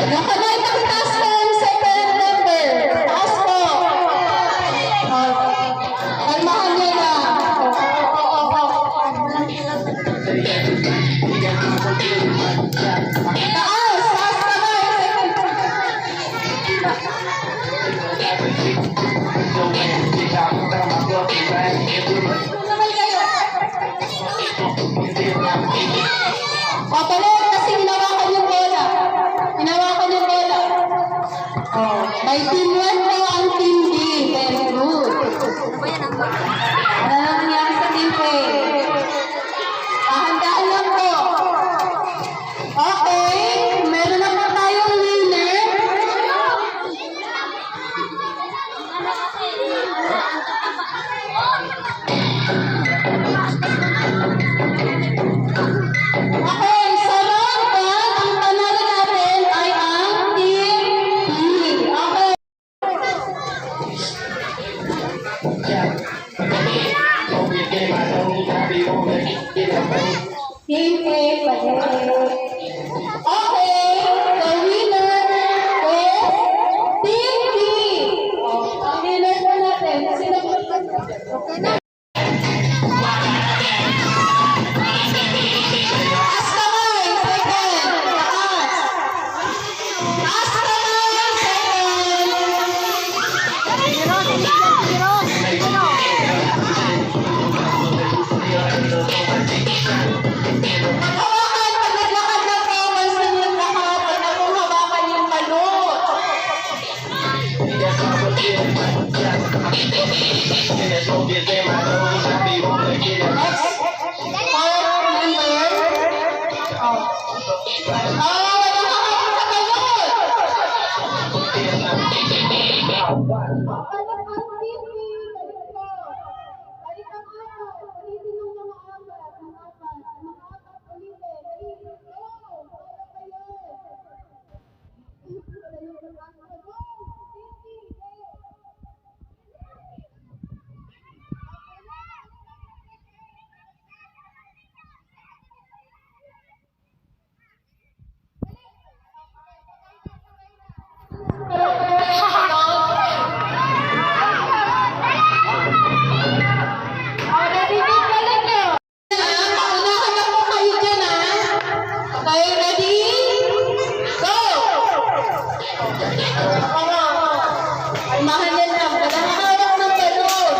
Nakamay pakitaas ko ang second number. Taas po. Kalmahan nyo na. Taas! Taas kamay! Papalit kasi hinawakan yung bola. Hinawakan yung bola. Oh, may team 1 po ang team B. Very good. Ano na nangyari sa team A? Dahan-dahan lang po. Okay, meron na po tayong winner. Okay, sa round 1, ang panalo natin ay ang team B. Okay. Team A pa din. Okay, the winner is Team B. Oh, ang winner po natin. Sino po? Okay na. Taas kamay, second. Taas. Taas kamay, hawakan, pag naglakad na po, once na naglakad, pag na pong hawakan yung balot. Next, fourth member. Walang hawak sa balot. Paunahan na po kayo dyan, ha? Okay, ready? Go! Mahal yan lang. Walang hawak ng balon.